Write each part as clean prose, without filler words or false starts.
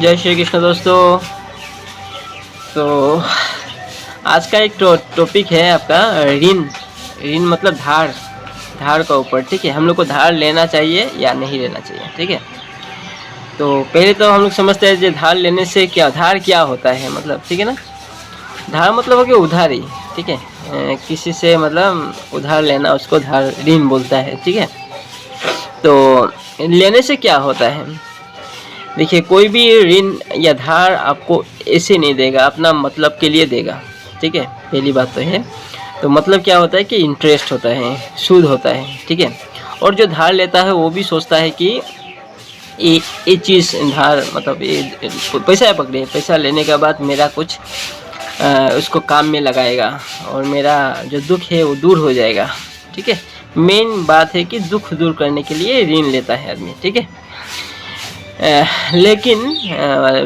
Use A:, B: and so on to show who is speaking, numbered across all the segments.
A: जय श्री कृष्ण दोस्तों। तो आज का एक टॉपिक है आपका ऋण। ऋण मतलब धार, धार का ऊपर। ठीक है, हम लोग को धार लेना चाहिए या नहीं लेना चाहिए। ठीक है, तो पहले तो हम लोग समझते हैं कि धार लेने से क्या, धार क्या होता है मतलब। ठीक है ना, धार मतलब हो गया उधारी। ठीक है, किसी से मतलब उधार लेना, उसको धार ऋण बोलता है। ठीक है, तो लेने से क्या होता है, देखिए कोई भी ऋण या धार आपको ऐसे नहीं देगा, अपना मतलब के लिए देगा। ठीक है, पहली बात तो है। तो मतलब क्या होता है कि इंटरेस्ट होता है, सूद होता है। ठीक है, और जो धार लेता है वो भी सोचता है कि ये चीज़ धार मतलब ये पैसा पकड़े, पैसा लेने के बाद मेरा कुछ उसको काम में लगाएगा और मेरा जो दुख है वो दूर हो जाएगा। ठीक है, मेन बात है कि दुख दूर करने के लिए ऋण लेता है आदमी। ठीक है, लेकिन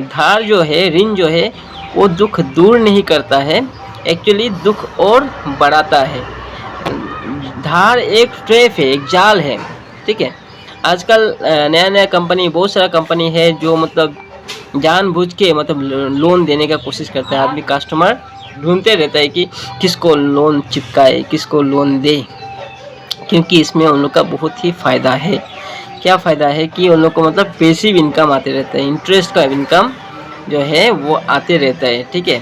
A: धार जो है, ऋण जो है, वो दुख दूर नहीं करता है, एक्चुअली दुख और बढ़ाता है। धार एक ट्रैप है, एक जाल है। ठीक है, आजकल नया नया कंपनी, बहुत सारा कंपनी है जो मतलब जानबूझ के मतलब लोन देने का कोशिश करता है। आदमी कस्टमर ढूंढते रहता है कि किसको लोन चिपकाए, किसको लोन दे, क्योंकि इसमें उन लोग का बहुत ही फ़ायदा है। क्या फ़ायदा है कि उन लोग को मतलब पैसिव इनकम आते रहता है, इंटरेस्ट का इनकम जो है वो आते रहता है। ठीक है,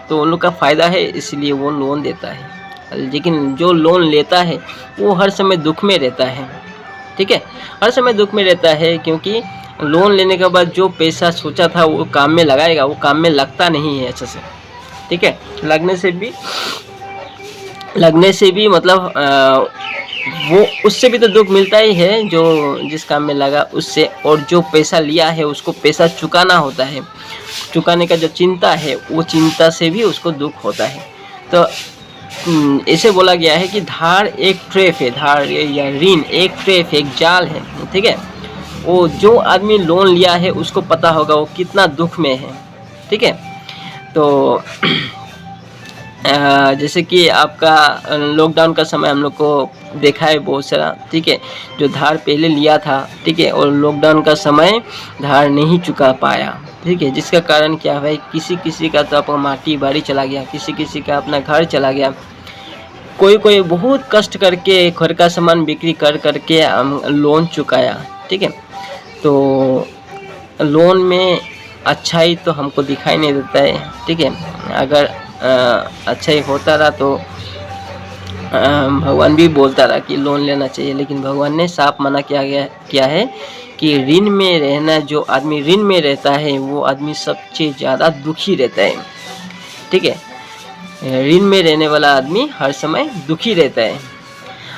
A: तो उन लोग का फ़ायदा है, इसलिए वो लोन देता है। लेकिन जो लोन लेता है वो हर समय दुख में रहता है। ठीक है, हर समय दुख में रहता है, क्योंकि लोन लेने के बाद जो पैसा सोचा था वो काम में लगाएगा, वो काम में लगता नहीं है अच्छे से। ठीक है, लगने से भी मतलब वो उससे भी तो दुख मिलता ही है, जो जिस काम में लगा उससे। और जो पैसा लिया है उसको पैसा चुकाना होता है, चुकाने का जो चिंता है वो चिंता से भी उसको दुख होता है। तो ऐसे बोला गया है कि धार एक ट्रैप है, धार या ऋण एक ट्रैप है, एक जाल है। ठीक है, वो जो आदमी लोन लिया है उसको पता होगा वो कितना दुख में है। ठीक है, तो जैसे कि आपका लॉकडाउन का समय हम लोग को देखा है बहुत सारा। ठीक है, जो धार पहले लिया था, ठीक है, और लॉकडाउन का समय धार नहीं चुका पाया। ठीक है, जिसका कारण क्या है, किसी किसी का तो अपना माटी बाड़ी चला गया, किसी किसी का अपना घर चला गया, कोई कोई बहुत कष्ट करके घर का सामान बिक्री कर करके लोन चुकाया। ठीक है, तो लोन में अच्छाई तो हमको दिखाई नहीं देता है। ठीक है, अगर अच्छा ही होता रहा तो भगवान भी बोलता रहा कि लोन लेना चाहिए, लेकिन भगवान ने साफ मना किया है कि ऋण में रहना, जो आदमी ऋण में रहता है वो आदमी सबसे ज़्यादा दुखी रहता है। ठीक है, ऋण में रहने वाला आदमी हर समय दुखी रहता है।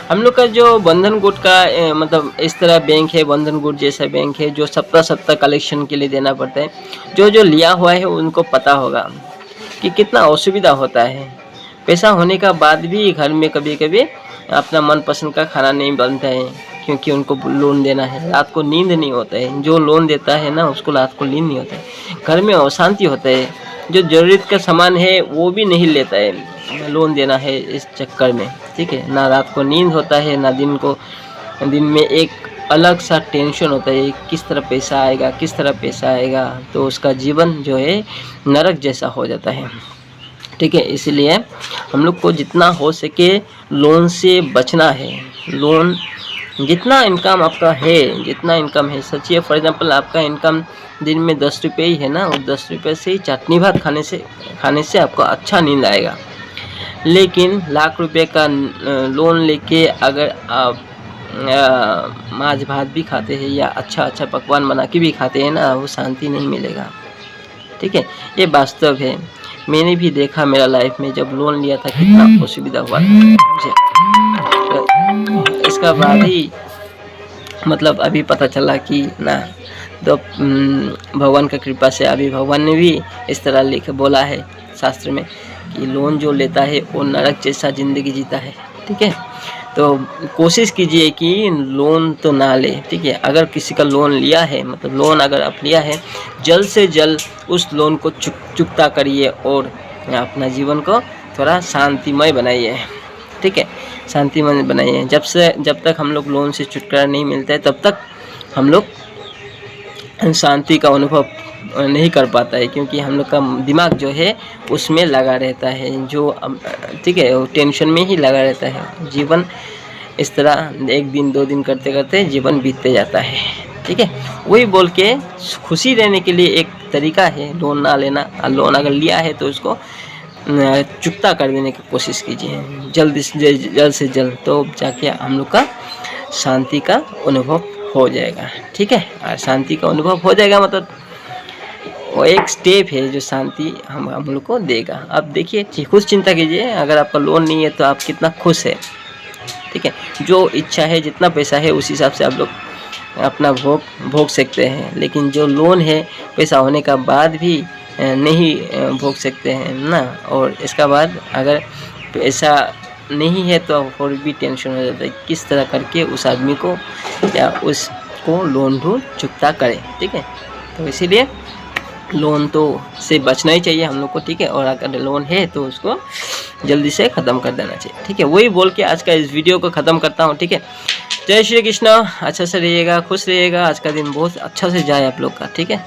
A: हम लोग का जो बंधन गुट का मतलब इस तरह बैंक है, बंधन गुट जैसा बैंक है, जो सप्ताह कलेक्शन के लिए देना पड़ता है। जो लिया हुआ है उनको पता होगा कि कितना असुविधा होता है। पैसा होने का बाद भी घर में कभी कभी अपना मनपसंद का खाना नहीं बनता है, क्योंकि उनको लोन देना है। रात को नींद नहीं होता है, जो लोन देता है ना उसको रात को नींद नहीं होता है, घर में अशांति होता है। जो ज़रूरत का सामान है वो भी नहीं लेता है, लोन देना है इस चक्कर में। ठीक है, ना रात को नींद होता है, ना दिन में एक अलग सा टेंशन होता है, किस तरह पैसा आएगा, किस तरह पैसा आएगा, तो उसका जीवन जो है नरक जैसा हो जाता है। ठीक है, इसलिए हम लोग को जितना हो सके लोन से बचना है। लोन जितना इनकम आपका है, जितना इनकम है, सोचिए फॉर एग्जांपल आपका इनकम दिन में 10 रुपये ही है ना, और 10 रुपये से ही चटनी भात खाने से आपको अच्छा नींद आएगा। लेकिन लाख रुपए का लोन लेके अगर आप माछ भात भी खाते हैं या अच्छा पकवान बना के भी खाते हैं ना, वो शांति नहीं मिलेगा। ठीक है, ये वास्तव है, मैंने भी देखा मेरा लाइफ में, जब लोन लिया था कितना असुविधा हुआ था मुझे। तो इसका बाद ही मतलब अभी पता चला कि ना, तो भगवान का कृपा से अभी भगवान ने भी इस तरह बोला है शास्त्र में कि लोन जो लेता है वो नरक जैसा ज़िंदगी जीता है। ठीक है, तो कोशिश कीजिए कि लोन तो ना ले। ठीक है, अगर किसी का लोन लिया है, मतलब लोन अगर आप लिया है, जल्द से जल्द उस लोन को चुकता करिए और अपना जीवन को थोड़ा शांतिमय बनाइए। ठीक है, शांतिमय बनाइए। जब तक हम लोग लोन से छुटकारा नहीं मिलता है तब तक हम लोग शांति का अनुभव नहीं कर पाता है, क्योंकि हम लोग का दिमाग जो है उसमें लगा रहता है, जो ठीक है वो टेंशन में ही लगा रहता है। जीवन इस तरह 1 दिन 2 दिन करते करते जीवन बीतते जाता है, ठीक है। वही बोल के खुशी रहने के लिए एक तरीका है लोन ना लेना। लोन अगर लिया है तो उसको चुकता कर देने की कोशिश कीजिए जल्द से जल्द, तो जाके हम लोग का शांति का अनुभव हो जाएगा, ठीक है। और शांति का अनुभव हो जाएगा मतलब वो एक स्टेप है जो शांति हम लोग को देगा। अब देखिए खुद चिंता कीजिए, अगर आपका लोन नहीं है तो आप कितना खुश है, ठीक है। जो इच्छा है जितना पैसा है उस हिसाब से आप लोग अपना भोग सकते हैं, लेकिन जो लोन है पैसा होने का बाद भी नहीं भोग सकते हैं ना। और इसका बाद अगर पैसा नहीं है तो और भी टेंशन हो जाता है, किस तरह करके उस आदमी को या उसको लोन चुकता करें, ठीक है। तो इसीलिए लोन तो से बचना ही चाहिए हम लोग को, ठीक है। और अगर लोन है तो उसको जल्दी से ख़त्म कर देना चाहिए, ठीक है। वही बोल के आज का इस वीडियो को ख़त्म करता हूँ, ठीक है। जय श्री कृष्ण, अच्छा से रहिएगा, खुश रहिएगा, आज का दिन बहुत अच्छा से जाए आप लोग का, ठीक है।